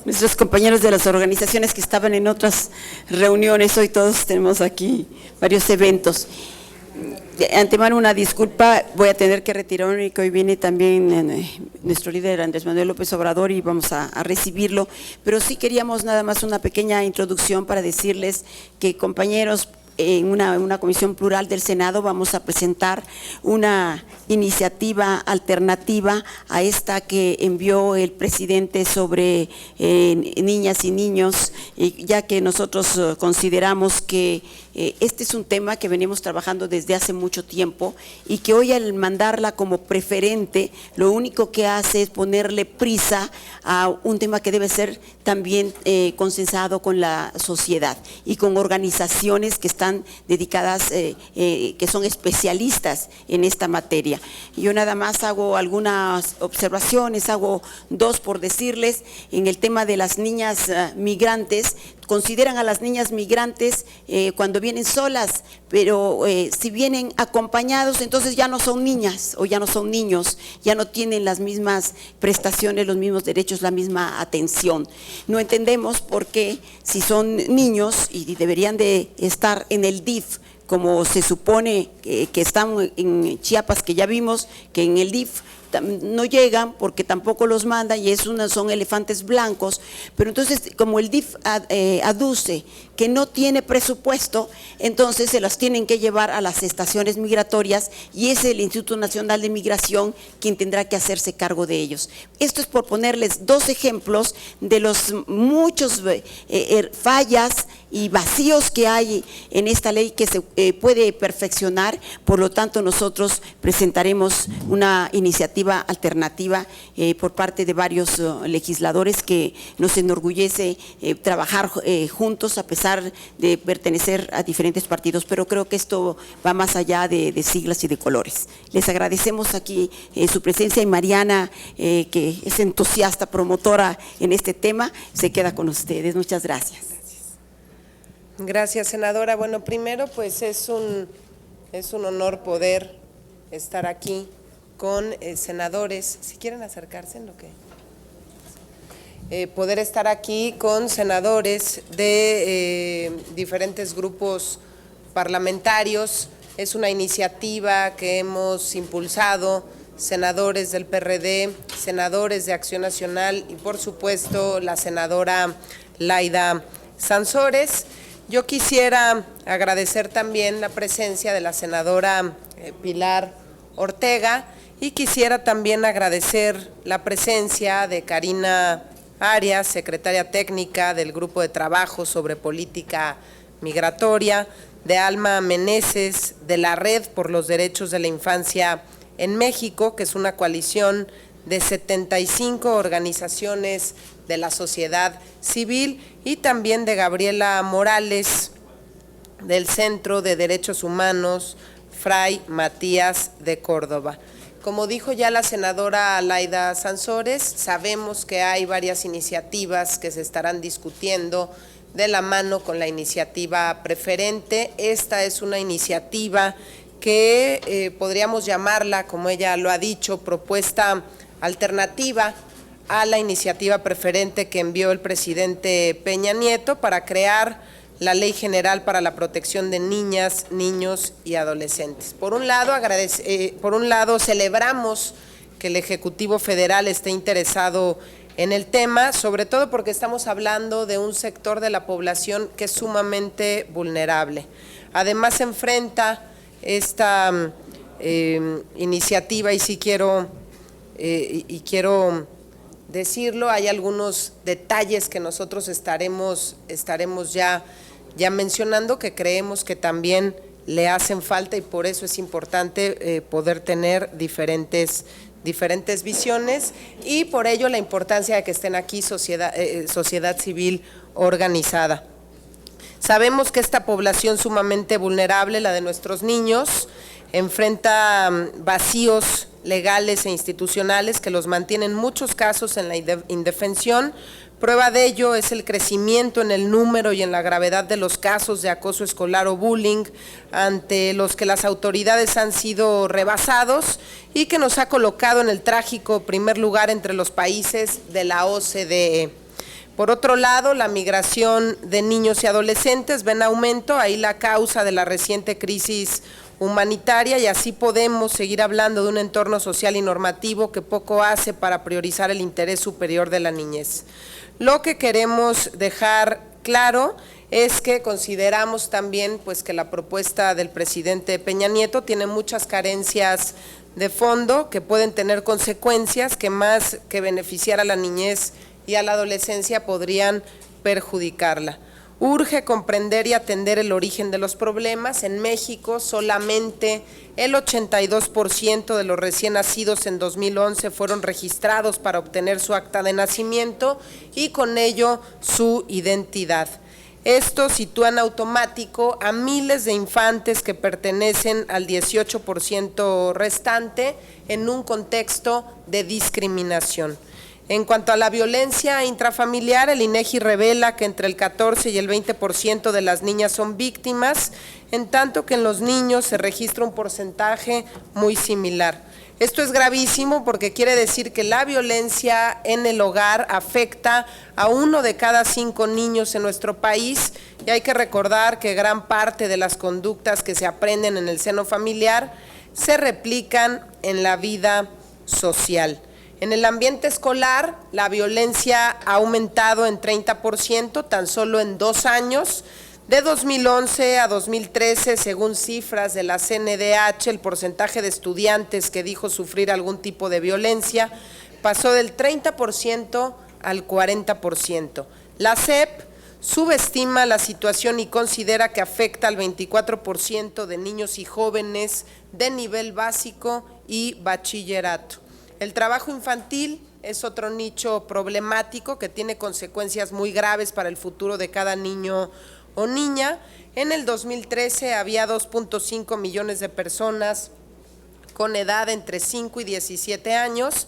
nuestros compañeros de las organizaciones que estaban en otras reuniones, hoy todos tenemos aquí varios eventos. De antemano una disculpa, voy a tener que retirarme, que hoy viene también nuestro líder Andrés Manuel López Obrador y vamos a recibirlo, pero sí queríamos nada más una pequeña introducción para decirles que, compañeros, en una comisión plural del Senado vamos a presentar una iniciativa alternativa a esta que envió el presidente sobre niñas y niños, ya que nosotros consideramos que este es un tema que venimos trabajando desde hace mucho tiempo y que hoy al mandarla como preferente lo único que hace es ponerle prisa a un tema que debe ser también consensado con la sociedad y con organizaciones que están dedicadas, que son especialistas en esta materia. Yo nada más hago algunas observaciones, hago dos por decirles. En el tema de las niñas migrantes, consideran a las niñas migrantes cuando vienen solas, pero si vienen acompañados, entonces ya no son niñas o ya no son niños, ya no tienen las mismas prestaciones, los mismos derechos, la misma atención. No entendemos por qué, si son niños y deberían de estar en el DIF, como se supone que están en Chiapas, que ya vimos que en el DIF no llegan porque tampoco los mandan y son elefantes blancos, pero entonces como el DIF aduce que no tiene presupuesto, entonces se las tienen que llevar a las estaciones migratorias y es el Instituto Nacional de Migración quien tendrá que hacerse cargo de ellos. Esto es por ponerles dos ejemplos de los muchos fallas y vacíos que hay en esta ley que se puede perfeccionar. Por lo tanto, nosotros presentaremos una iniciativa alternativa por parte de varios legisladores que nos enorgullece trabajar juntos a pesar de pertenecer a diferentes partidos, pero creo que esto va más allá de siglas y de colores. Les agradecemos aquí su presencia y Mariana, que es entusiasta, promotora en este tema, se queda con ustedes. Muchas gracias. Gracias, senadora. Bueno, primero pues es un honor poder estar aquí con senadores, si quieren acercarse en lo que… poder estar aquí con senadores de diferentes grupos parlamentarios. Es una iniciativa que hemos impulsado senadores del PRD, senadores de Acción Nacional y por supuesto la senadora Laida Sansores. Yo quisiera agradecer también la presencia de la senadora Pilar Ortega y quisiera también agradecer la presencia de Karina Arias, secretaria técnica del Grupo de Trabajo sobre Política Migratoria, de Alma Meneses, de la Red por los Derechos de la Infancia en México, que es una coalición de 75 organizaciones de la sociedad civil, y también de Gabriela Morales, del Centro de Derechos Humanos Fray Matías de Córdoba. Como dijo ya la senadora Laida Sansores, sabemos que hay varias iniciativas que se estarán discutiendo de la mano con la iniciativa preferente. Esta es una iniciativa que podríamos llamarla, como ella lo ha dicho, propuesta alternativa a la iniciativa preferente que envió el presidente Peña Nieto para crear la Ley General para la Protección de Niñas, Niños y Adolescentes. Por un lado, celebramos que el Ejecutivo Federal esté interesado en el tema, sobre todo porque estamos hablando de un sector de la población que es sumamente vulnerable. Además, se enfrenta esta iniciativa, y sí quiero decirlo, hay algunos detalles que nosotros estaremos ya mencionando que creemos que también le hacen falta y por eso es importante poder tener diferentes visiones y por ello la importancia de que estén aquí sociedad civil organizada. Sabemos que esta población sumamente vulnerable, la de nuestros niños, enfrenta vacíos legales e institucionales que los mantienen en muchos casos en la indefensión. Prueba de ello es el crecimiento en el número y en la gravedad de los casos de acoso escolar o bullying ante los que las autoridades han sido rebasados y que nos ha colocado en el trágico primer lugar entre los países de la OCDE. Por otro lado, la migración de niños y adolescentes va en aumento, ahí la causa de la reciente crisis humanitaria, y así podemos seguir hablando de un entorno social y normativo que poco hace para priorizar el interés superior de la niñez. Lo que queremos dejar claro es que consideramos también pues, que la propuesta del presidente Peña Nieto tiene muchas carencias de fondo que pueden tener consecuencias que más que beneficiar a la niñez y a la adolescencia podrían perjudicarla. Urge comprender y atender el origen de los problemas. En México solamente el 82% de los recién nacidos en 2011 fueron registrados para obtener su acta de nacimiento y con ello su identidad. Esto sitúa en automático a miles de infantes que pertenecen al 18% restante en un contexto de discriminación. En cuanto a la violencia intrafamiliar, el INEGI revela que entre el 14 y el 20% de las niñas son víctimas, en tanto que en los niños se registra un porcentaje muy similar. Esto es gravísimo porque quiere decir que la violencia en el hogar afecta a 1 de cada 5 niños en nuestro país, y hay que recordar que gran parte de las conductas que se aprenden en el seno familiar se replican en la vida social. En el ambiente escolar, la violencia ha aumentado en 30% tan solo en 2 años. De 2011 a 2013, según cifras de la CNDH, el porcentaje de estudiantes que dijo sufrir algún tipo de violencia pasó del 30% al 40%. La SEP subestima la situación y considera que afecta al 24% de niños y jóvenes de nivel básico y bachillerato. El trabajo infantil es otro nicho problemático que tiene consecuencias muy graves para el futuro de cada niño o niña. En el 2013 había 2.5 millones de personas con edad entre 5 y 17 años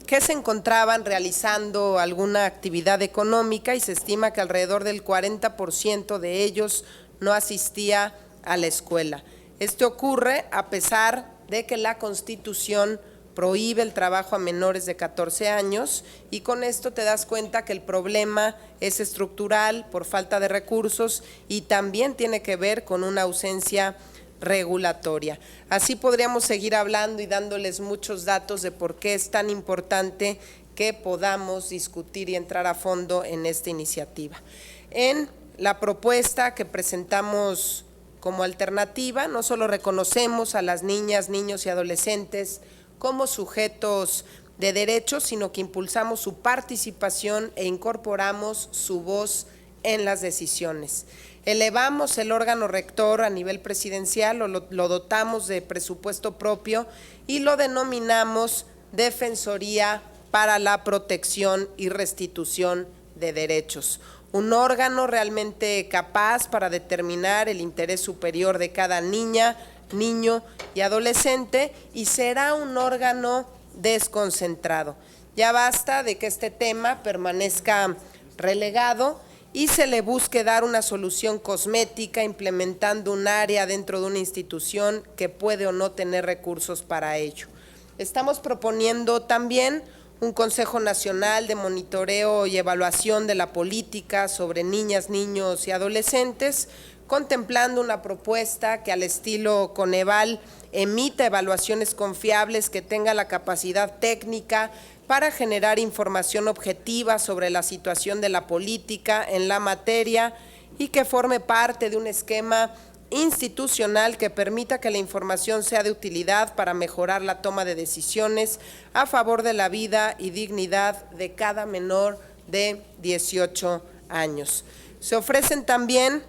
que se encontraban realizando alguna actividad económica, y se estima que alrededor del 40% de ellos no asistía a la escuela. Esto ocurre a pesar de que la Constitución prohíbe el trabajo a menores de 14 años, y con esto te das cuenta que el problema es estructural por falta de recursos y también tiene que ver con una ausencia regulatoria. Así podríamos seguir hablando y dándoles muchos datos de por qué es tan importante que podamos discutir y entrar a fondo en esta iniciativa. En la propuesta que presentamos como alternativa, no solo reconocemos a las niñas, niños y adolescentes como sujetos de derechos, sino que impulsamos su participación e incorporamos su voz en las decisiones. Elevamos el órgano rector a nivel presidencial, lo dotamos de presupuesto propio y lo denominamos Defensoría para la Protección y Restitución de Derechos. Un órgano realmente capaz para determinar el interés superior de cada niña, niño y adolescente, y será un órgano desconcentrado. Ya basta de que este tema permanezca relegado y se le busque dar una solución cosmética implementando un área dentro de una institución que puede o no tener recursos para ello. Estamos proponiendo también un Consejo Nacional de Monitoreo y Evaluación de la Política sobre Niñas, Niños y Adolescentes, contemplando una propuesta que al estilo Coneval emita evaluaciones confiables, que tenga la capacidad técnica para generar información objetiva sobre la situación de la política en la materia y que forme parte de un esquema institucional que permita que la información sea de utilidad para mejorar la toma de decisiones a favor de la vida y dignidad de cada menor de 18 años. Se ofrecen también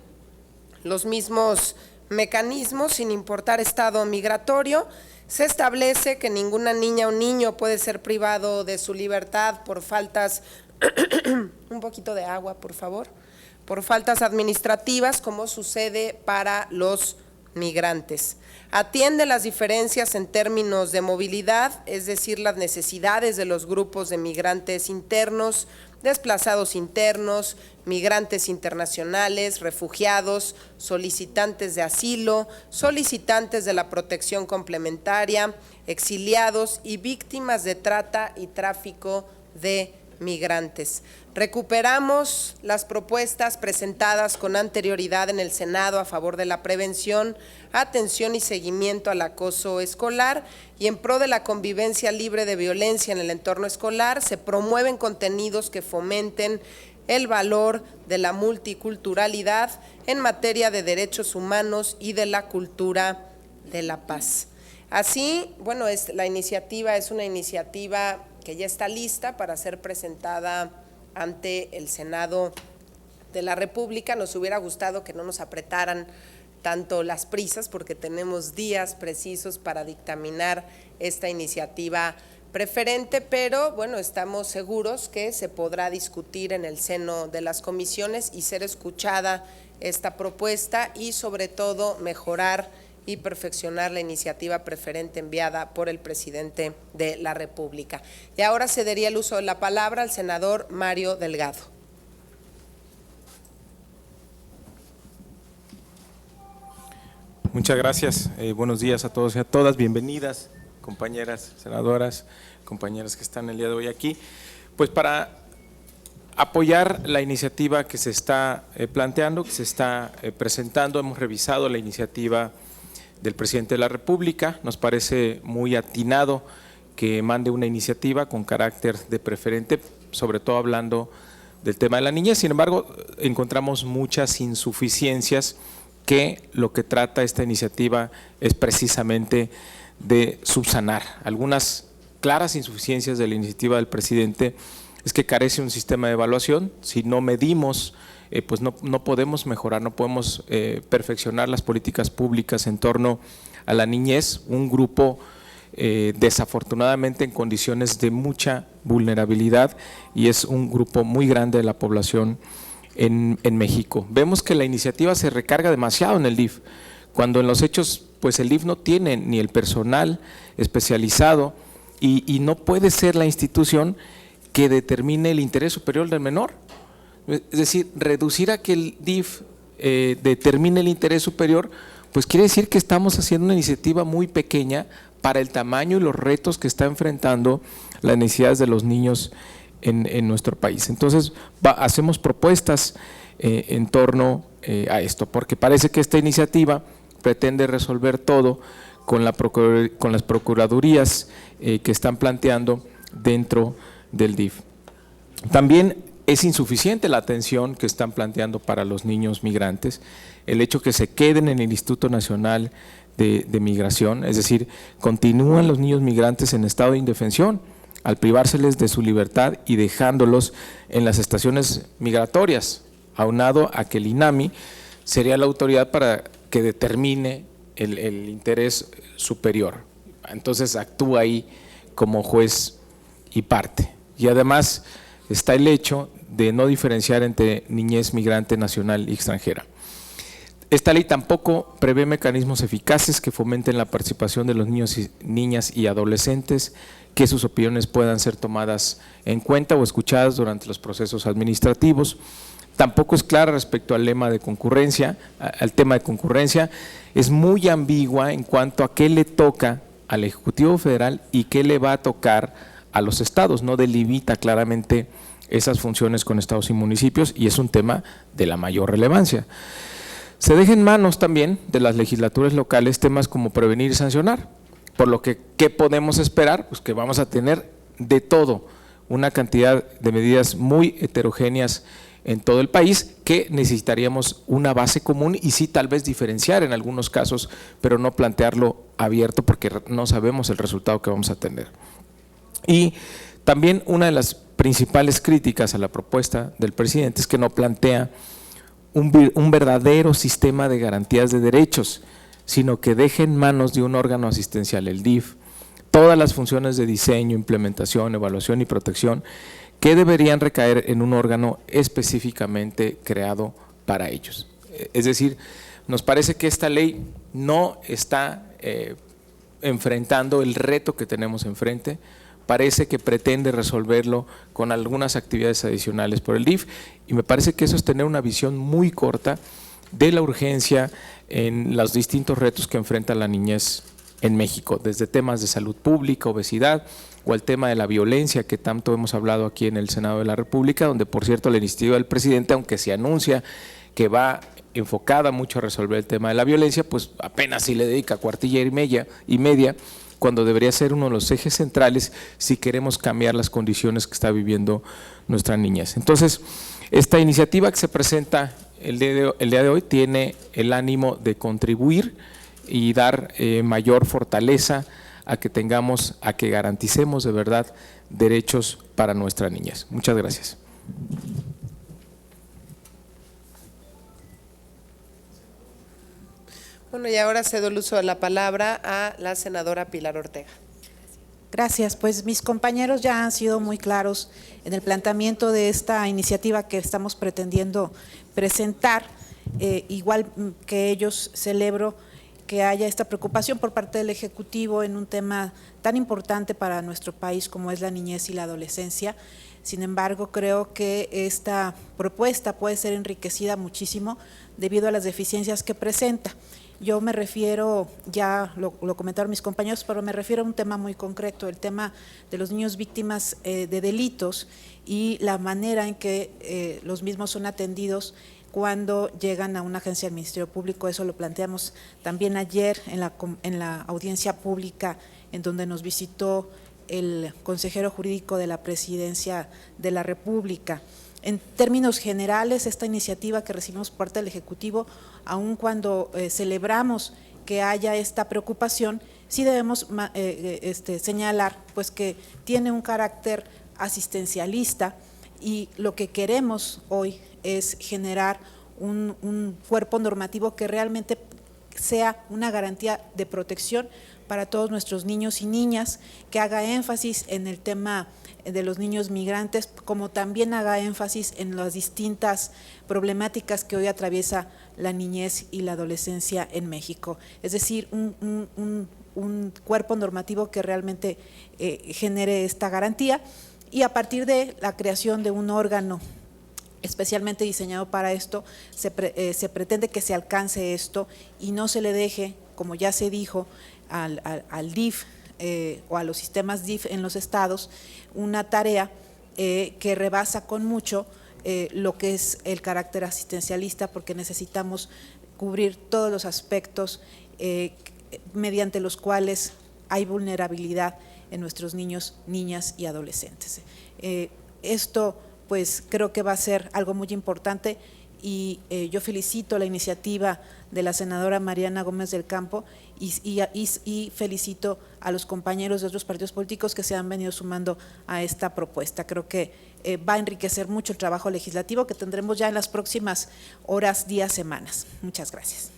los mismos mecanismos sin importar estado migratorio. Se establece que ninguna niña o niño puede ser privado de su libertad por faltas, un poquito de agua, por favor, por faltas administrativas, como sucede para los migrantes. Atiende las diferencias en términos de movilidad, es decir, las necesidades de los grupos de migrantes internos, desplazados internos, migrantes internacionales, refugiados, solicitantes de asilo, solicitantes de la protección complementaria, exiliados y víctimas de trata y tráfico de migrantes. Recuperamos las propuestas presentadas con anterioridad en el Senado a favor de la prevención, atención y seguimiento al acoso escolar, y en pro de la convivencia libre de violencia en el entorno escolar se promueven contenidos que fomenten el valor de la multiculturalidad en materia de derechos humanos y de la cultura de la paz. Así, bueno, la iniciativa es una iniciativa que ya está lista para ser presentada ante el Senado de la República. Nos hubiera gustado que no nos apretaran tanto las prisas, porque tenemos días precisos para dictaminar esta iniciativa preferente, pero bueno, estamos seguros que se podrá discutir en el seno de las comisiones y ser escuchada esta propuesta y sobre todo mejorar y perfeccionar la iniciativa preferente enviada por el presidente de la República. Y ahora cedería el uso de la palabra al senador Mario Delgado. Muchas gracias. Buenos días a todos y a todas. Bienvenidas, compañeras senadoras, compañeras que están el día de hoy aquí. Pues para apoyar la iniciativa que se está planteando, que se está presentando, hemos revisado la iniciativa del presidente de la República. Nos parece muy atinado que mande una iniciativa con carácter de preferente, sobre todo hablando del tema de la niñez. Sin embargo, encontramos muchas insuficiencias que lo que trata esta iniciativa es precisamente de subsanar. Algunas claras insuficiencias de la iniciativa del presidente es que carece un sistema de evaluación. Si no medimos, pues no podemos mejorar, no podemos perfeccionar las políticas públicas en torno a la niñez, un grupo desafortunadamente en condiciones de mucha vulnerabilidad, y es un grupo muy grande de la población en México. Vemos que la iniciativa se recarga demasiado en el DIF, cuando en los hechos pues el DIF no tiene ni el personal especializado y no puede ser la institución que determine el interés superior del menor. Es decir, reducir a que el DIF determine el interés superior, pues quiere decir que estamos haciendo una iniciativa muy pequeña para el tamaño y los retos que está enfrentando las necesidades de los niños en nuestro país. Entonces, hacemos propuestas en torno a esto, porque parece que esta iniciativa pretende resolver todo con las procuradurías que están planteando dentro del DIF. También es insuficiente la atención que están planteando para los niños migrantes, el hecho que se queden en el Instituto Nacional de Migración, es decir, continúan los niños migrantes en estado de indefensión al privárseles de su libertad y dejándolos en las estaciones migratorias, aunado a que el INAMI sería la autoridad para que determine el interés superior. Entonces actúa ahí como juez y parte. Y además está el hecho de no diferenciar entre niñez migrante nacional y extranjera. Esta ley tampoco prevé mecanismos eficaces que fomenten la participación de los niños y niñas y adolescentes, que sus opiniones puedan ser tomadas en cuenta o escuchadas durante los procesos administrativos. Tampoco es clara respecto al lema de concurrencia, al tema de concurrencia. Es muy ambigua en cuanto a qué le toca al Ejecutivo Federal y qué le va a tocar a los estados. No delimita claramente esas funciones con estados y municipios, y es un tema de la mayor relevancia. Se deja en manos también de las legislaturas locales temas como prevenir y sancionar, por lo que ¿qué podemos esperar? Pues que vamos a tener de todo, una cantidad de medidas muy heterogéneas en todo el país, que necesitaríamos una base común y sí tal vez diferenciar en algunos casos, pero no plantearlo abierto porque no sabemos el resultado que vamos a tener. Y también una de las principales críticas a la propuesta del presidente es que no plantea un verdadero sistema de garantías de derechos, sino que deje en manos de un órgano asistencial, el DIF, todas las funciones de diseño, implementación, evaluación y protección que deberían recaer en un órgano específicamente creado para ellos. Es decir, nos parece que esta ley no está enfrentando el reto que tenemos enfrente, parece que pretende resolverlo con algunas actividades adicionales por el DIF, y me parece que eso es tener una visión muy corta de la urgencia en los distintos retos que enfrenta la niñez en México, desde temas de salud pública, obesidad, o el tema de la violencia que tanto hemos hablado aquí en el Senado de la República, donde por cierto la iniciativa del presidente, aunque se anuncia que va enfocada mucho a resolver el tema de la violencia, pues apenas si le dedica cuartilla y media, cuando debería ser uno de los ejes centrales si queremos cambiar las condiciones que está viviendo nuestras niñas. Entonces, esta iniciativa que se presenta el día de hoy tiene el ánimo de contribuir y dar mayor fortaleza a que garanticemos de verdad derechos para nuestras niñas. Muchas gracias. Bueno, y ahora cedo el uso de la palabra a la senadora Pilar Ortega. Gracias, pues mis compañeros ya han sido muy claros en el planteamiento de esta iniciativa que estamos pretendiendo presentar. Igual que ellos, celebro que haya esta preocupación por parte del Ejecutivo en un tema tan importante para nuestro país como es la niñez y la adolescencia. Sin embargo, creo que esta propuesta puede ser enriquecida muchísimo debido a las deficiencias que presenta. Yo me refiero, ya lo comentaron mis compañeros, pero me refiero a un tema muy concreto, el tema de los niños víctimas de delitos y la manera en que los mismos son atendidos cuando llegan a una agencia del Ministerio Público. Eso lo planteamos también ayer en la audiencia pública en donde nos visitó el consejero jurídico de la Presidencia de la República. En términos generales, esta iniciativa que recibimos por parte del Ejecutivo, aun cuando celebramos que haya esta preocupación, sí debemos señalar pues que tiene un carácter asistencialista y lo que queremos hoy es generar un cuerpo normativo que realmente sea una garantía de protección para todos nuestros niños y niñas, que haga énfasis en el tema de los niños migrantes, como también haga énfasis en las distintas problemáticas que hoy atraviesa la niñez y la adolescencia en México. Es decir, un cuerpo normativo que realmente genere esta garantía y a partir de la creación de un órgano especialmente diseñado para esto, se pretende que se alcance esto y no se le deje, como ya se dijo, al DIF o a los sistemas DIF en los estados, una tarea que rebasa con mucho lo que es el carácter asistencialista, porque necesitamos cubrir todos los aspectos mediante los cuales hay vulnerabilidad en nuestros niños, niñas y adolescentes. Esto pues creo que va a ser algo muy importante y yo felicito la iniciativa de la senadora Mariana Gómez del Campo y felicito a los compañeros de otros partidos políticos que se han venido sumando a esta propuesta. Creo que va a enriquecer mucho el trabajo legislativo que tendremos ya en las próximas horas, días, semanas. Muchas gracias.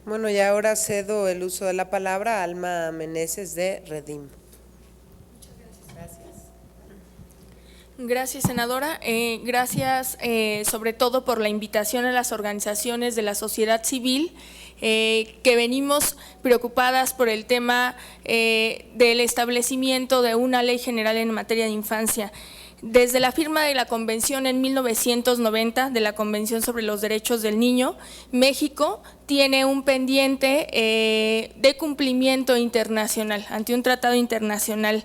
Bueno, y ahora cedo el uso de la palabra a Alma Meneses de Redim. Gracias, senadora. Gracias sobre todo por la invitación a las organizaciones de la sociedad civil que venimos preocupadas por el tema del establecimiento de una ley general en materia de infancia. Desde la firma de la Convención en 1990, de la Convención sobre los Derechos del Niño, México tiene un pendiente de cumplimiento internacional, ante un tratado internacional.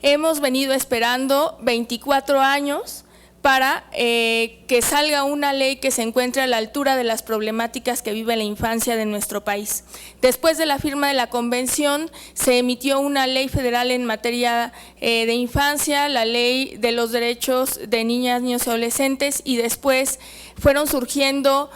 Hemos venido esperando 24 años para que salga una ley que se encuentre a la altura de las problemáticas que vive la infancia de nuestro país. Después de la firma de la convención se emitió una ley federal en materia de infancia, la Ley de los Derechos de Niñas, Niños y Adolescentes, y después fueron surgiendo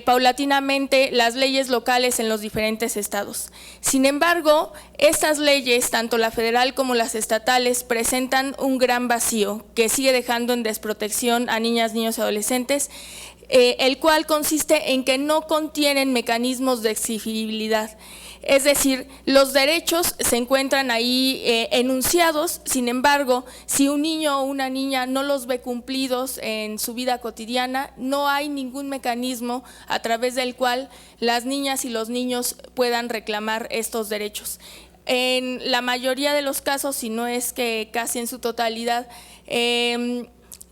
paulatinamente las leyes locales en los diferentes estados. Sin embargo, estas leyes, tanto la federal como las estatales, presentan un gran vacío que sigue dejando en desprotección a niñas, niños y adolescentes, el cual consiste en que no contienen mecanismos de exigibilidad. Es decir, los derechos se encuentran ahí enunciados, sin embargo, si un niño o una niña no los ve cumplidos en su vida cotidiana, no hay ningún mecanismo a través del cual las niñas y los niños puedan reclamar estos derechos. En la mayoría de los casos, si no es que casi en su totalidad,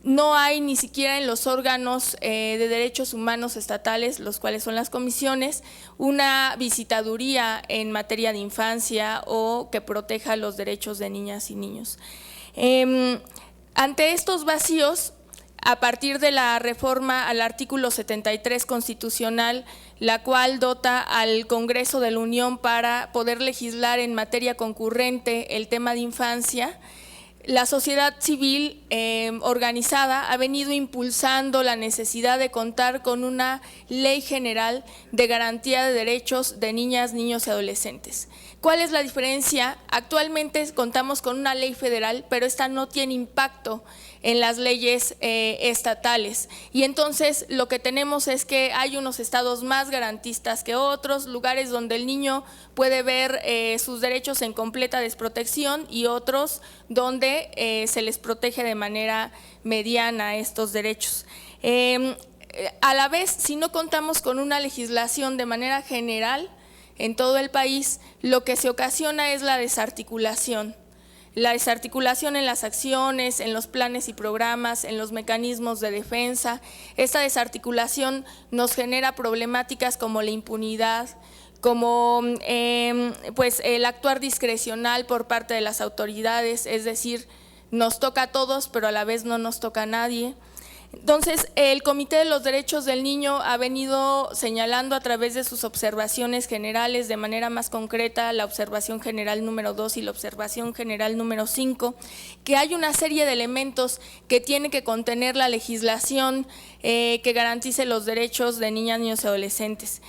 no hay ni siquiera en los órganos de derechos humanos estatales, los cuales son las comisiones, una visitaduría en materia de infancia o que proteja los derechos de niñas y niños. Ante estos vacíos, a partir de la reforma al artículo 73 constitucional, la cual dota al Congreso de la Unión para poder legislar en materia concurrente el tema de infancia, la sociedad civil organizada ha venido impulsando la necesidad de contar con una ley general de garantía de derechos de niñas, niños y adolescentes. ¿Cuál es la diferencia? Actualmente contamos con una ley federal, pero esta no tiene impacto en las leyes estatales, y entonces lo que tenemos es que hay unos estados más garantistas que otros, lugares donde el niño puede ver sus derechos en completa desprotección y otros donde se les protege de manera mediana estos derechos. A la vez, si no contamos con una legislación de manera general en todo el país, lo que se ocasiona es la desarticulación en las acciones, en los planes y programas, en los mecanismos de defensa. Esta desarticulación nos genera problemáticas como la impunidad, como pues el actuar discrecional por parte de las autoridades, es decir, nos toca a todos, pero a la vez no nos toca a nadie. Entonces, el Comité de los Derechos del Niño ha venido señalando a través de sus observaciones generales, de manera más concreta, la observación general número 2 y la observación general número 5, que hay una serie de elementos que tiene que contener la legislación que garantice los derechos de niñas, niños y adolescentes.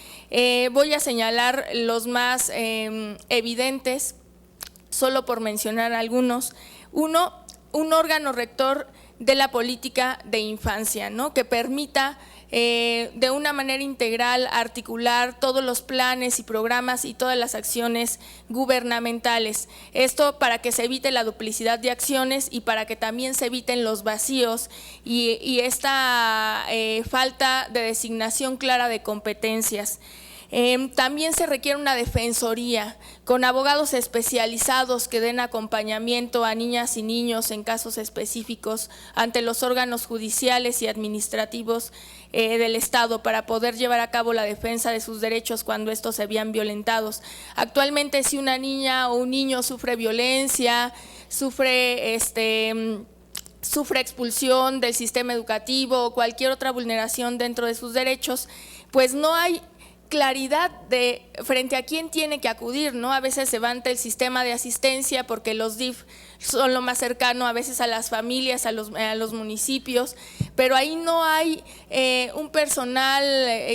Voy a señalar los más evidentes, solo por mencionar algunos. Uno, un órgano rector de la política de infancia, ¿no?, que permita de una manera integral articular todos los planes y programas y todas las acciones gubernamentales. Esto para que se evite la duplicidad de acciones y para que también se eviten los vacíos y esta falta de designación clara de competencias. También se requiere una defensoría con abogados especializados que den acompañamiento a niñas y niños en casos específicos ante los órganos judiciales y administrativos del Estado para poder llevar a cabo la defensa de sus derechos cuando estos se vean violentados. Actualmente, si una niña o un niño sufre violencia, sufre expulsión del sistema educativo o cualquier otra vulneración dentro de sus derechos, pues no hay claridad de frente a quién tiene que acudir, ¿no? A veces se va ante el sistema de asistencia porque los DIF son lo más cercano a veces a las familias, a los municipios, pero ahí no hay un personal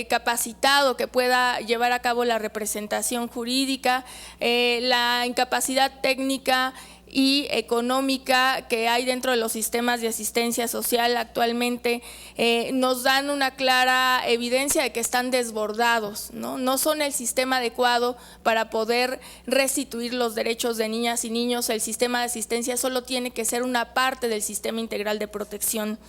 capacitado que pueda llevar a cabo la representación jurídica, la incapacidad técnica y económica que hay dentro de los sistemas de asistencia social actualmente nos dan una clara evidencia de que están desbordados, ¿no? No son el sistema adecuado para poder restituir los derechos de niñas y niños. El sistema de asistencia solo tiene que ser una parte del sistema integral de protección.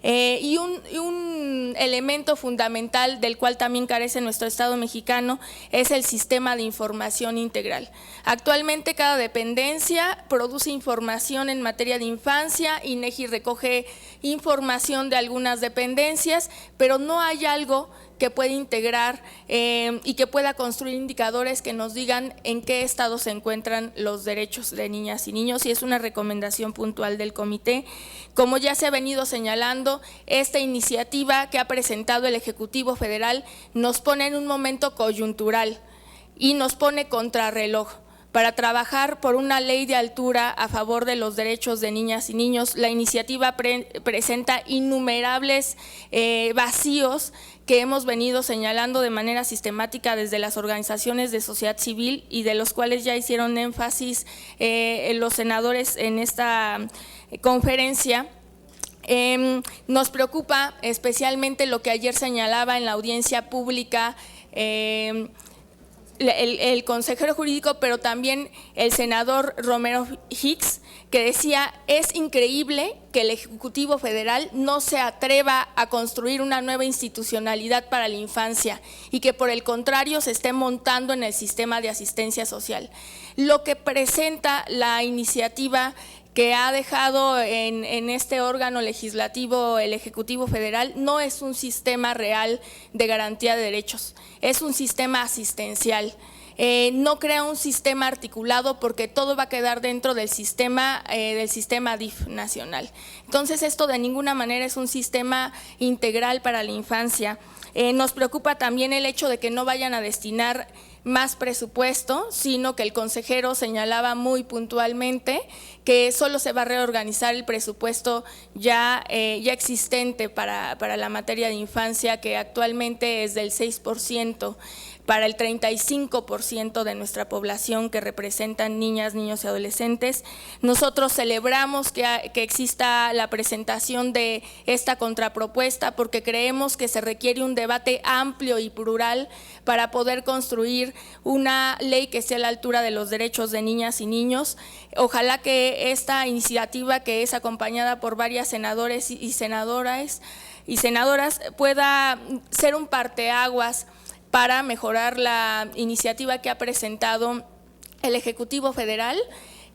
Y un elemento fundamental del cual también carece nuestro Estado mexicano es el sistema de información integral. Actualmente cada dependencia produce información en materia de infancia, INEGI recoge información de algunas dependencias, pero no hay algo que pueda integrar y que pueda construir indicadores que nos digan en qué estado se encuentran los derechos de niñas y niños, y es una recomendación puntual del comité. Como ya se ha venido señalando, esta iniciativa que ha presentado el Ejecutivo Federal nos pone en un momento coyuntural y nos pone contrarreloj para trabajar por una ley de altura a favor de los derechos de niñas y niños. La iniciativa presenta innumerables vacíos que hemos venido señalando de manera sistemática desde las organizaciones de sociedad civil y de los cuales ya hicieron énfasis los senadores en esta conferencia. Nos preocupa especialmente lo que ayer señalaba en la audiencia pública el consejero jurídico, pero también el senador Romero Hicks, que decía: es increíble que el Ejecutivo Federal no se atreva a construir una nueva institucionalidad para la infancia y que por el contrario se esté montando en el sistema de asistencia social. Lo que presenta la iniciativa que ha dejado en este órgano legislativo el Ejecutivo Federal no es un sistema real de garantía de derechos, es un sistema asistencial. No crea un sistema articulado porque todo va a quedar dentro del sistema DIF nacional. Entonces esto de ninguna manera es un sistema integral para la infancia. Nos preocupa también el hecho de que no vayan a destinar más presupuesto, sino que el consejero señalaba muy puntualmente que solo se va a reorganizar el presupuesto ya existente para la materia de infancia, que actualmente es del 6%. Para el 35% de nuestra población que representan niñas, niños y adolescentes. Nosotros celebramos que exista la presentación de esta contrapropuesta porque creemos que se requiere un debate amplio y plural para poder construir una ley que esté a la altura de los derechos de niñas y niños. Ojalá que esta iniciativa, que es acompañada por varias senadores y senadoras pueda ser un parteaguas para mejorar la iniciativa que ha presentado el Ejecutivo Federal,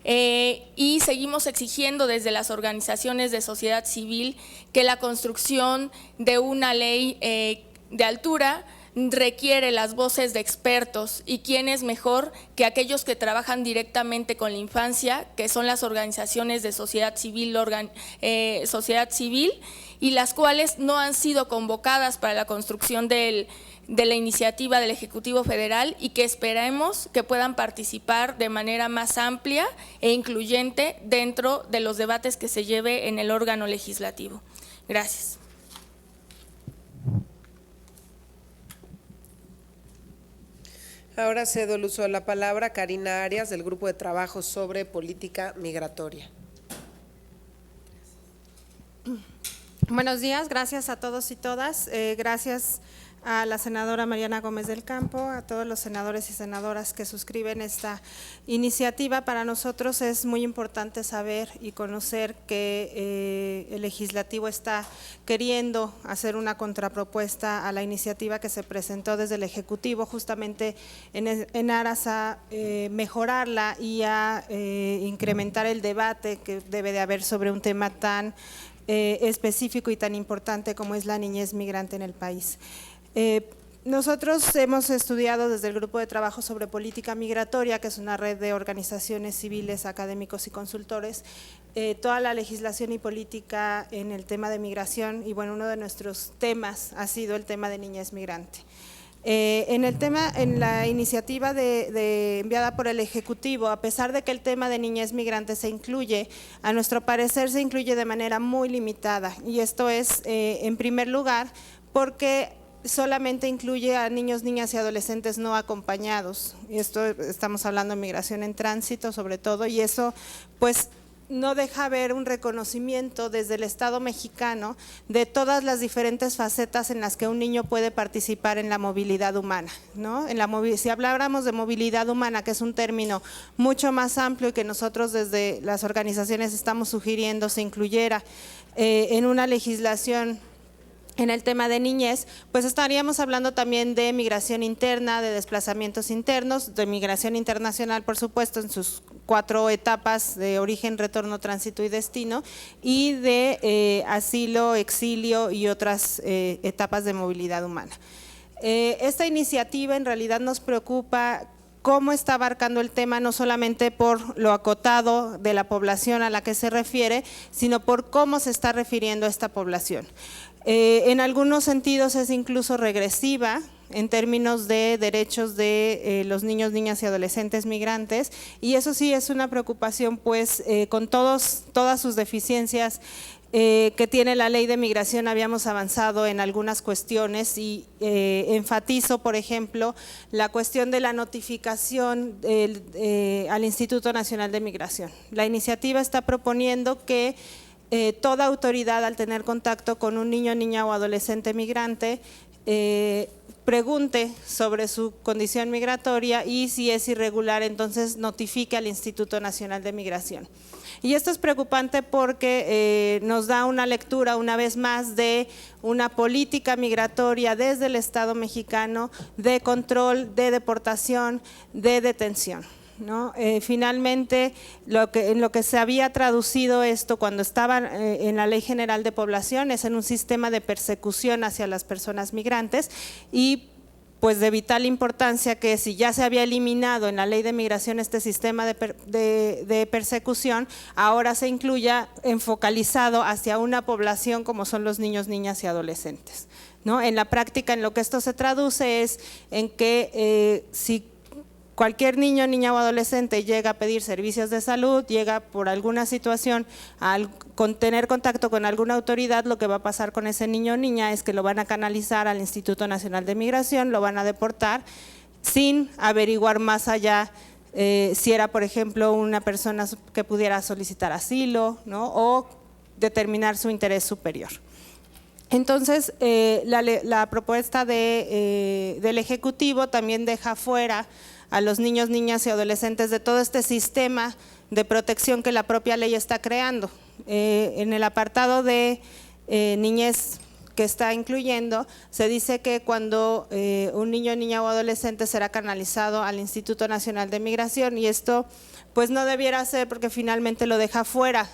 y seguimos exigiendo desde las organizaciones de sociedad civil que la construcción de una ley de altura requiere las voces de expertos, y quién es mejor que aquellos que trabajan directamente con la infancia, que son las organizaciones de sociedad civil, y las cuales no han sido convocadas para la construcción de la iniciativa del Ejecutivo Federal, y que esperemos que puedan participar de manera más amplia e incluyente dentro de los debates que se lleve en el órgano legislativo. Gracias. Ahora cedo el uso de la palabra a Karina Arias, del Grupo de Trabajo sobre Política Migratoria. Buenos días, gracias a todos y todas. Gracias a la senadora Mariana Gómez del Campo, a todos los senadores y senadoras que suscriben esta iniciativa. Para nosotros es muy importante saber y conocer que el legislativo está queriendo hacer una contrapropuesta a la iniciativa que se presentó desde el Ejecutivo, justamente en aras a mejorarla y a incrementar el debate que debe de haber sobre un tema tan específico y tan importante como es la niñez migrante en el país. Nosotros hemos estudiado desde el Grupo de Trabajo sobre Política Migratoria, que es una red de organizaciones civiles, académicos y consultores, toda la legislación y política en el tema de migración, y bueno, uno de nuestros temas ha sido el tema de niñez migrante. En la iniciativa enviada por el Ejecutivo, a pesar de que el tema de niñez migrante se incluye, a nuestro parecer se incluye de manera muy limitada, y esto es en primer lugar porque solamente incluye a niños, niñas y adolescentes no acompañados. Y esto estamos hablando de migración en tránsito sobre todo, y eso pues no deja ver un reconocimiento desde el Estado mexicano de todas las diferentes facetas en las que un niño puede participar en la movilidad humana, ¿no? Si habláramos de movilidad humana, que es un término mucho más amplio y que nosotros desde las organizaciones estamos sugiriendo se incluyera en una legislación en el tema de niñez, pues estaríamos hablando también de migración interna, de desplazamientos internos, de migración internacional, por supuesto, en sus 4 etapas de origen, retorno, tránsito y destino, y de asilo, exilio y otras etapas de movilidad humana. Esta iniciativa en realidad nos preocupa cómo está abarcando el tema, no solamente por lo acotado de la población a la que se refiere, sino por cómo se está refiriendo a esta población. En algunos sentidos es incluso regresiva en términos de derechos de los niños, niñas y adolescentes migrantes, y eso sí es una preocupación, pues con todas sus deficiencias que tiene la ley de migración habíamos avanzado en algunas cuestiones, y enfatizo, por ejemplo, la cuestión de la notificación al Instituto Nacional de Migración. La iniciativa está proponiendo que toda autoridad, al tener contacto con un niño, niña o adolescente migrante, pregunte sobre su condición migratoria, y si es irregular, entonces notifique al Instituto Nacional de Migración. Y esto es preocupante porque nos da una lectura una vez más de una política migratoria desde el Estado mexicano de control, de deportación, de detención, ¿no? Finalmente, en lo que se había traducido esto cuando estaba en la Ley General de Población es en un sistema de persecución hacia las personas migrantes y pues de vital importancia que si ya se había eliminado en la Ley de Migración este sistema de persecución, ahora se incluya focalizado hacia una población como son los niños, niñas y adolescentes, ¿no? En la práctica, en lo que esto se traduce es en que si cualquier niño, niña o adolescente llega a pedir servicios de salud, llega por alguna situación con tener contacto con alguna autoridad, lo que va a pasar con ese niño o niña es que lo van a canalizar al Instituto Nacional de Migración, lo van a deportar sin averiguar más allá si era, por ejemplo, una persona que pudiera solicitar asilo, ¿no? O determinar su interés superior. Entonces, la propuesta del Ejecutivo también deja fuera a los niños, niñas y adolescentes de todo este sistema de protección que la propia ley está creando. En el apartado de niñez que está incluyendo, se dice que cuando un niño, niña o adolescente será canalizado al Instituto Nacional de Migración, y esto pues no debiera ser porque finalmente lo deja fuera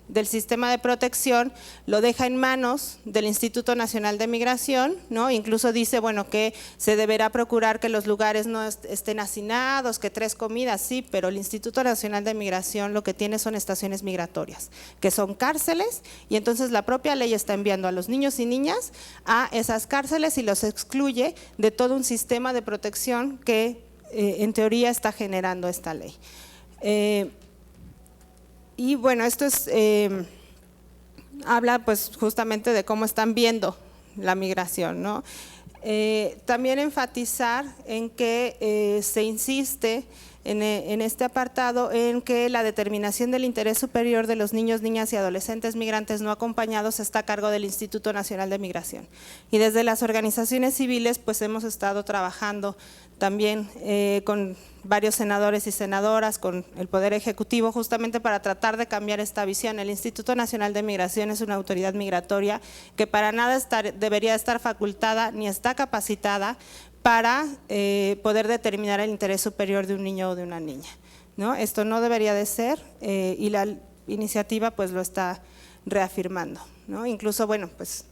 del sistema de protección, lo deja en manos del Instituto Nacional de Migración, ¿no? Incluso dice, bueno, que se deberá procurar que los lugares no estén hacinados, que 3 comidas, sí, pero el Instituto Nacional de Migración lo que tiene son estaciones migratorias, que son cárceles, y entonces la propia ley está enviando a los niños y niñas a esas cárceles y los excluye de todo un sistema de protección que en teoría está generando esta ley. Y bueno, esto habla pues justamente de cómo están viendo la migración, ¿no? También enfatizar en que se insiste en este apartado en que la determinación del interés superior de los niños, niñas y adolescentes migrantes no acompañados está a cargo del Instituto Nacional de Migración. Y desde las organizaciones civiles pues hemos estado trabajando también con varios senadores y senadoras, con el Poder Ejecutivo, justamente para tratar de cambiar esta visión. El Instituto Nacional de Migración es una autoridad migratoria que para nada debería estar facultada ni está capacitada para poder determinar el interés superior de un niño o de una niña, ¿no? Esto no debería de ser y la iniciativa pues lo está reafirmando, ¿no? Incluso, bueno, pues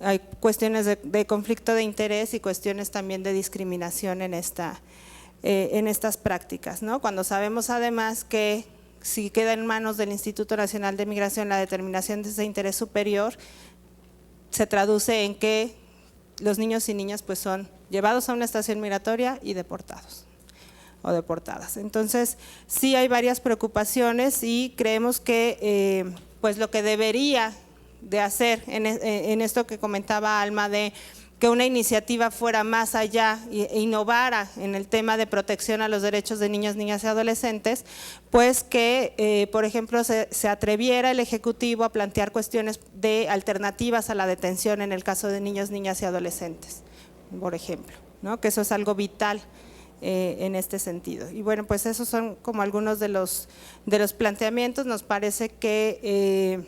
hay cuestiones de conflicto de interés y cuestiones también de discriminación en estas prácticas, ¿no? Cuando sabemos además que si queda en manos del Instituto Nacional de Migración la determinación de ese interés superior, se traduce en que los niños y niñas pues son llevados a una estación migratoria y deportados o deportadas. Entonces, sí hay varias preocupaciones y creemos que pues lo que debería de hacer en esto que comentaba Alma, de que una iniciativa fuera más allá e innovara en el tema de protección a los derechos de niños, niñas y adolescentes, pues que, por ejemplo, se atreviera el Ejecutivo a plantear cuestiones de alternativas a la detención en el caso de niños, niñas y adolescentes, por ejemplo, ¿no? Que eso es algo vital en este sentido. Y bueno, pues esos son como algunos de los planteamientos. Nos parece que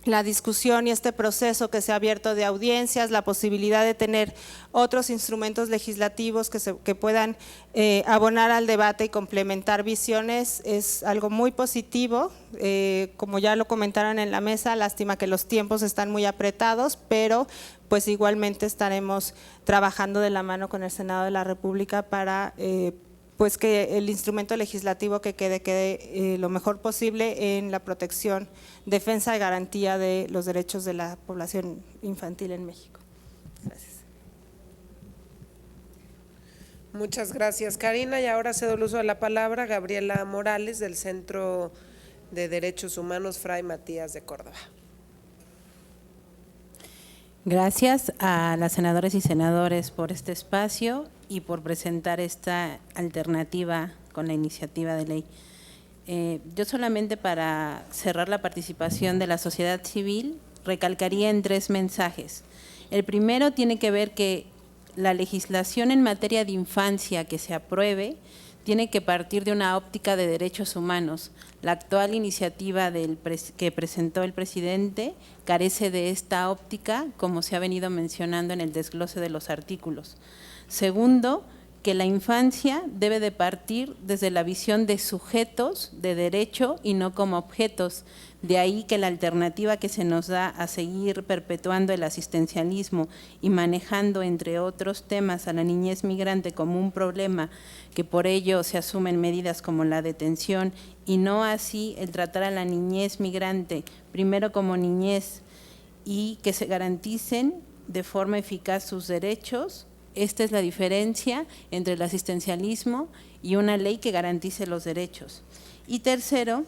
la discusión y este proceso que se ha abierto de audiencias, la posibilidad de tener otros instrumentos legislativos que puedan abonar al debate y complementar visiones es algo muy positivo. Como ya lo comentaron en la mesa, lástima que los tiempos están muy apretados, pero pues igualmente estaremos trabajando de la mano con el Senado de la República para pues que el instrumento legislativo que quede lo mejor posible en la protección, defensa y garantía de los derechos de la población infantil en México. Gracias. Muchas gracias, Karina. Y ahora cedo el uso de la palabra a Gabriela Morales, del Centro de Derechos Humanos Fray Matías de Córdoba. Gracias a las senadoras y senadores por este espacio y por presentar esta alternativa con la iniciativa de ley. Yo solamente para cerrar la participación de la sociedad civil recalcaría en 3 mensajes. El primero tiene que ver que la legislación en materia de infancia que se apruebe tiene que partir de una óptica de derechos humanos. La actual iniciativa que presentó el presidente carece de esta óptica, como se ha venido mencionando en el desglose de los artículos. Segundo, que la infancia debe de partir desde la visión de sujetos de derecho y no como objetos. De ahí que la alternativa que se nos da a seguir perpetuando el asistencialismo y manejando, entre otros temas, a la niñez migrante como un problema, que por ello se asumen medidas como la detención, y no así el tratar a la niñez migrante primero como niñez y que se garanticen de forma eficaz sus derechos. Esta es la diferencia entre el asistencialismo y una ley que garantice los derechos. Y tercero,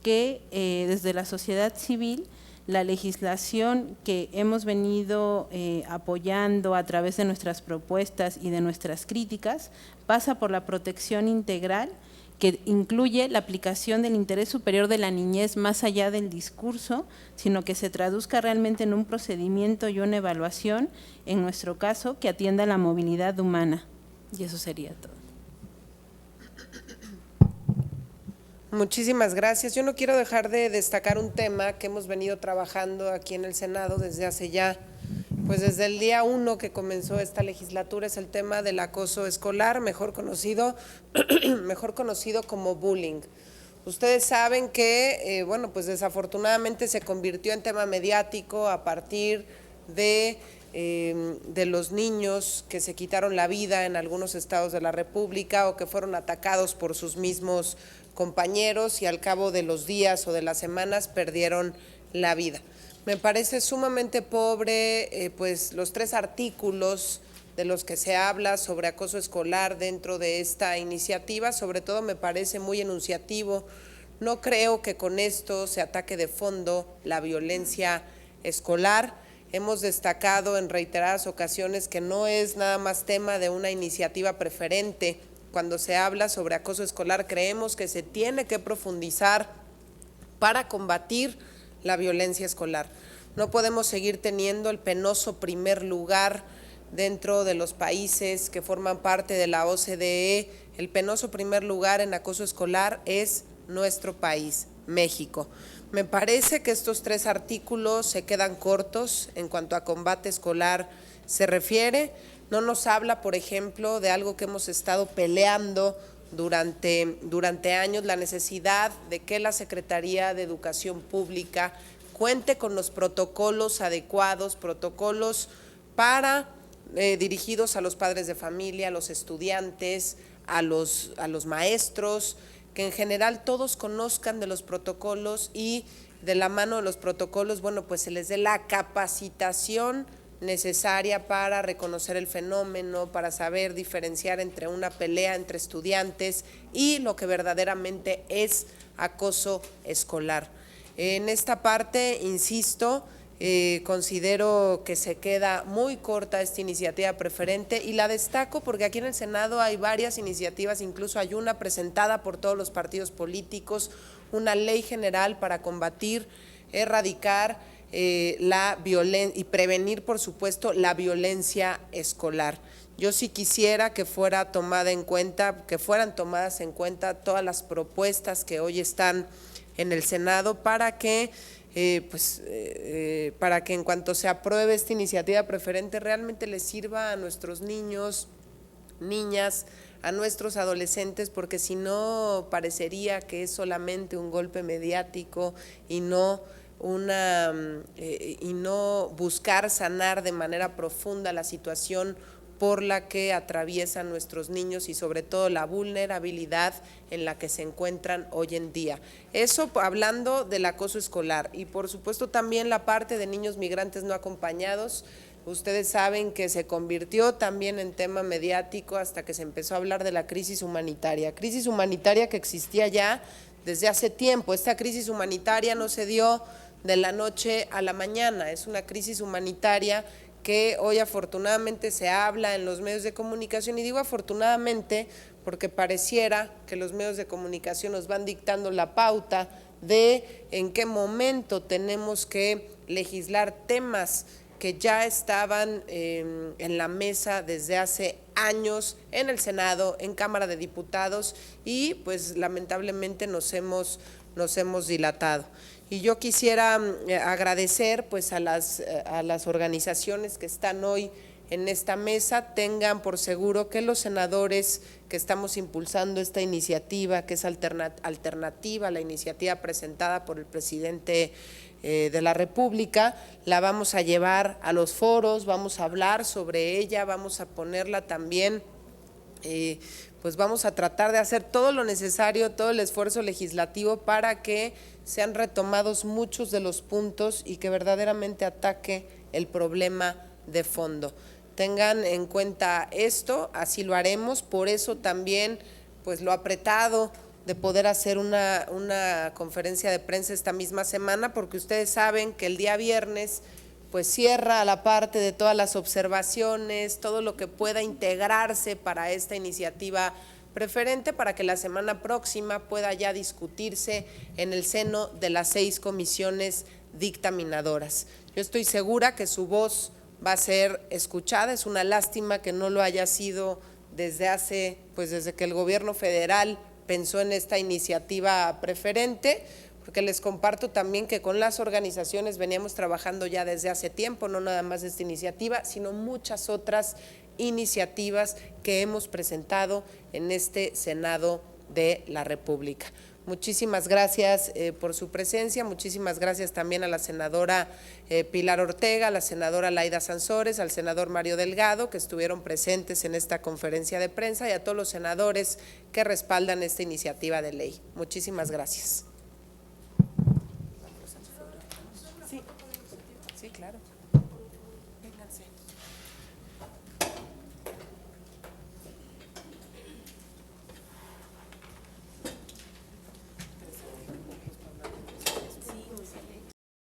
que desde la sociedad civil, la legislación que hemos venido apoyando a través de nuestras propuestas y de nuestras críticas pasa por la protección integral, que incluye la aplicación del interés superior de la niñez más allá del discurso, sino que se traduzca realmente en un procedimiento y una evaluación, en nuestro caso, que atienda la movilidad humana. Y eso sería todo. Muchísimas gracias. Yo no quiero dejar de destacar un tema que hemos venido trabajando aquí en el Senado desde hace ya, pues desde el día 1 que comenzó esta legislatura, es el tema del acoso escolar, mejor conocido como bullying. Ustedes saben que, bueno, pues desafortunadamente se convirtió en tema mediático a partir de los niños que se quitaron la vida en algunos estados de la República o que fueron atacados por sus mismos compañeros y al cabo de los días o de las semanas perdieron la vida. Me parece sumamente pobre pues los 3 artículos de los que se habla sobre acoso escolar dentro de esta iniciativa. Sobre todo me parece muy enunciativo. No creo que con esto se ataque de fondo la violencia escolar. Hemos destacado en reiteradas ocasiones que no es nada más tema de una iniciativa preferente. Cuando se habla sobre acoso escolar, creemos que se tiene que profundizar para combatir la violencia escolar. No podemos seguir teniendo el penoso primer lugar dentro de los países que forman parte de la OCDE. El penoso primer lugar en acoso escolar es nuestro país, México. Me parece que estos 3 artículos se quedan cortos en cuanto a combate escolar se refiere. No nos habla, por ejemplo, de algo que hemos estado peleando durante años, la necesidad de que la Secretaría de Educación Pública cuente con los protocolos adecuados, protocolos para dirigidos a los padres de familia, a los estudiantes, a los maestros, que en general todos conozcan de los protocolos y de la mano de los protocolos, bueno, pues se les dé la capacitación necesaria para reconocer el fenómeno, para saber diferenciar entre una pelea entre estudiantes y lo que verdaderamente es acoso escolar. En esta parte, insisto, considero que se queda muy corta esta iniciativa preferente y la destaco porque aquí en el Senado hay varias iniciativas, incluso hay una presentada por todos los partidos políticos, una ley general para combatir, erradicar la violencia y prevenir, por supuesto, la violencia escolar. Yo sí quisiera que fueran tomadas en cuenta todas las propuestas que hoy están en el Senado para que en cuanto se apruebe esta iniciativa preferente realmente les sirva a nuestros niños, niñas, a nuestros adolescentes, porque si no parecería que es solamente un golpe mediático y no buscar sanar de manera profunda la situación por la que atraviesan nuestros niños y sobre todo la vulnerabilidad en la que se encuentran hoy en día. Eso hablando del acoso escolar y por supuesto también la parte de niños migrantes no acompañados. Ustedes saben que se convirtió también en tema mediático hasta que se empezó a hablar de la crisis humanitaria que existía ya desde hace tiempo. Esta crisis humanitaria no se dio de la noche a la mañana, es una crisis humanitaria que hoy afortunadamente se habla en los medios de comunicación, y digo afortunadamente porque pareciera que los medios de comunicación nos van dictando la pauta de en qué momento tenemos que legislar temas que ya estaban en la mesa desde hace años en el Senado, en Cámara de Diputados, y pues lamentablemente nos hemos dilatado. Y yo quisiera agradecer pues a las organizaciones que están hoy en esta mesa, tengan por seguro que los senadores que estamos impulsando esta iniciativa, que es alternativa a la iniciativa presentada por el presidente de la República, la vamos a llevar a los foros, vamos a hablar sobre ella, vamos a ponerla también, pues vamos a tratar de hacer todo lo necesario, todo el esfuerzo legislativo para que sean retomados muchos de los puntos y que verdaderamente ataque el problema de fondo. Tengan en cuenta esto, así lo haremos, por eso también pues lo apretado de poder hacer una conferencia de prensa esta misma semana, porque ustedes saben que el día viernes pues cierra la parte de todas las observaciones, todo lo que pueda integrarse para esta iniciativa preferente, para que la semana próxima pueda ya discutirse en el seno de las 6 comisiones dictaminadoras. Yo estoy segura que su voz va a ser escuchada, es una lástima que no lo haya sido desde que el gobierno federal pensó en esta iniciativa preferente, porque les comparto también que con las organizaciones veníamos trabajando ya desde hace tiempo, no nada más esta iniciativa, sino muchas otras iniciativas que hemos presentado en este Senado de la República. Muchísimas gracias por su presencia, muchísimas gracias también a la senadora Pilar Ortega, a la senadora Laida Sansores, al senador Mario Delgado, que estuvieron presentes en esta conferencia de prensa, y a todos los senadores que respaldan esta iniciativa de ley. Muchísimas gracias. Sí, claro. Vénganse.